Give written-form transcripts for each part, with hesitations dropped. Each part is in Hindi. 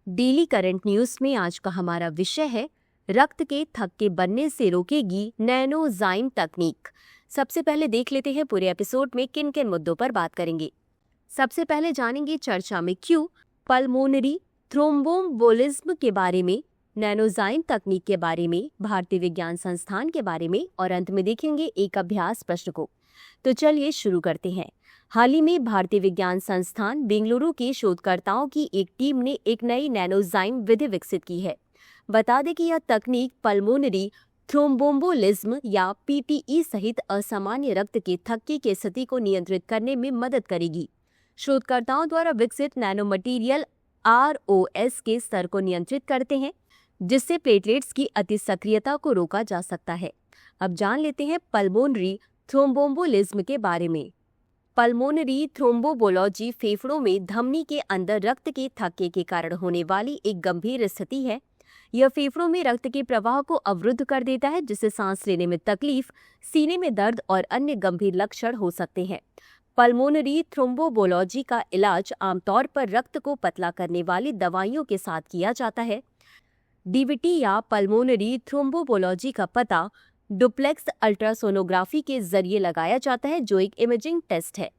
डेली करंट न्यूज में आज का हमारा विषय है रक्त के थक्के बनने से रोकेगी नैनोजाइम तकनीक। सबसे पहले देख लेते हैं पूरे एपिसोड में किन किन मुद्दों पर बात करेंगे। सबसे पहले जानेंगे चर्चा में क्यों, पल्मोनरी थ्रोम्बोम्बोलिज्म के बारे में, नैनोजाइम तकनीक के बारे में, भारतीय विज्ञान संस्थान के बारे में और अंत में देखेंगे एक अभ्यास प्रश्न को। तो चलिए शुरू करते हैं। हाल ही में भारतीय विज्ञान संस्थान बेंगलुरु के शोधकर्ताओं की एक टीम ने एक नई नैनोजाइम विधि विकसित की है। बता दें कि यह तकनीक पल्मोनरी थ्रोम्बोम्बोलिज्म या पीटीई सहित असामान्य रक्त के थक्के की स्थिति को नियंत्रित करने में मदद करेगी। शोधकर्ताओं द्वारा विकसित नैनो मटीरियल ROS के स्तर को नियंत्रित करते हैं, जिससे प्लेटलेट्स की अति सक्रियता को रोका जा सकता है। अब जान लेते हैं पल्मोनरी थ्रोम्बोम्बोलिज्म के बारे में। पल्मोनरी थ्रोम्बोबोलॉजी फेफड़ों में धमनी के अंदर रक्त के थक्के के कारण होने वाली एक गंभीर स्थिति है। यह फेफड़ों में रक्त के प्रवाह को अवरुद्ध कर देता है, जिससे सांस लेने में तकलीफ, सीने में दर्द और अन्य गंभीर लक्षण हो सकते हैं। पल्मोनरी थ्रोम्बोबोलॉजी का इलाज आमतौर पर रक्त को पतला करने वाली दवाइयों के साथ किया जाता है। डीवीटी या पल्मोनरी थ्रोम्बोबोलॉजी का पता डुप्लेक्स अल्ट्रासोनोग्राफी के जरिए लगाया जाता है, जो एक इमेजिंग टेस्ट है।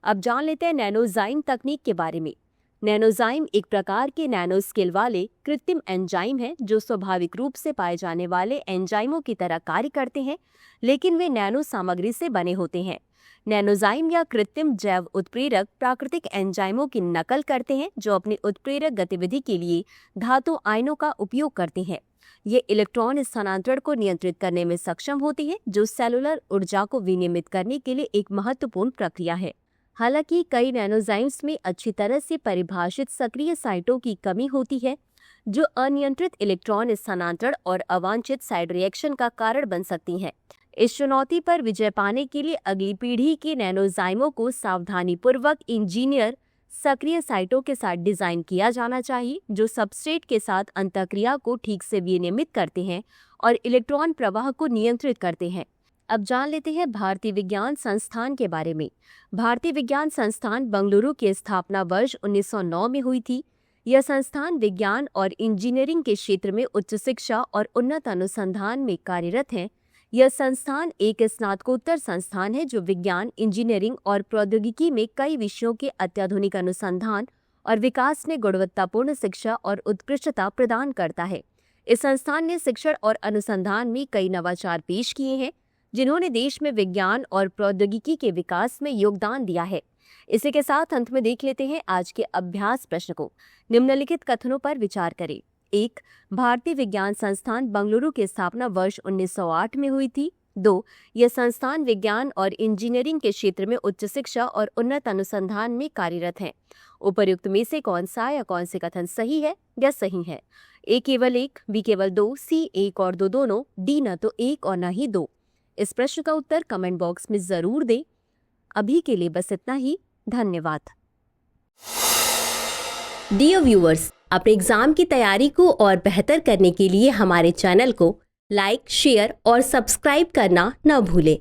अब जान लेते हैं नैनोजाइम तकनीक के बारे में। नैनोजाइम एक प्रकार के नैनो स्केल वाले कृत्रिम एंजाइम हैं, जो स्वाभाविक रूप से पाए जाने वाले एंजाइमों की तरह कार्य करते हैं, लेकिन वे नैनो सामग्री से बने होते हैं। नैनोजाइम या कृत्रिम जैव उत्प्रेरक प्राकृतिक एंजाइमों की नकल करते हैं, जो अपनी उत्प्रेरक गतिविधि के लिए धातु आयनों का उपयोग करते हैं। ये इलेक्ट्रॉन स्थानांतरण को नियंत्रित करने में सक्षम होती है, जो सेलुलर ऊर्जा को विनियमित करने के लिए एक महत्वपूर्ण प्रक्रिया है। हालांकि कई नैनोजाइम्स में अच्छी तरह से परिभाषित सक्रिय साइटों की कमी होती है, जो अनियंत्रित इलेक्ट्रॉन स्थानांतरण और अवांछित साइड रिएक्शन का कारण बन सकती हैं। इस चुनौती पर विजय पाने के लिए अगली पीढ़ी के नैनोजाइमों को सावधानीपूर्वक इंजीनियर सक्रिय साइटों के साथ डिजाइन किया जाना चाहिए, जो सबस्ट्रेट के साथ अंतःक्रिया को ठीक से विनियमित करते हैं और इलेक्ट्रॉन प्रवाह को नियंत्रित करते हैं। अब जान लेते हैं भारतीय विज्ञान संस्थान के बारे में। भारतीय विज्ञान संस्थान बेंगलुरु की स्थापना वर्ष 1909 में हुई थी। यह संस्थान विज्ञान और इंजीनियरिंग के क्षेत्र में उच्च शिक्षा और उन्नत अनुसंधान में कार्यरत है। यह संस्थान एक स्नातकोत्तर संस्थान है, जो विज्ञान, इंजीनियरिंग और प्रौद्योगिकी में कई विषयों के अत्याधुनिक अनुसंधान और विकास में गुणवत्तापूर्ण शिक्षा और उत्कृष्टता प्रदान करता है। इस संस्थान ने शिक्षण और अनुसंधान में कई नवाचार पेश किए हैं, जिन्होंने देश में विज्ञान और प्रौद्योगिकी के विकास में योगदान दिया है। इसी के साथ अंत में देख लेते हैं आज के अभ्यास प्रश्न को। निम्नलिखित कथनों पर विचार करें। 1. भारतीय विज्ञान संस्थान बेंगलुरु की स्थापना वर्ष 1908 में हुई थी। 2. यह संस्थान विज्ञान और इंजीनियरिंग के क्षेत्र में उच्च शिक्षा और उन्नत अनुसंधान में कार्यरत है। उपर्युक्त में से कौन सा या कौन से कथन सही है या सही है? A केवल 1, B केवल 2, C 1 और 2 दोनों, D न तो 1 और न ही 2। इस प्रश्न का उत्तर कमेंट बॉक्स में जरूर दें। अभी के लिए बस इतना ही। धन्यवाद। डियर व्यूअर्स, अपने एग्जाम की तैयारी को और बेहतर करने के लिए हमारे चैनल को लाइक, शेयर और सब्सक्राइब करना न भूलें।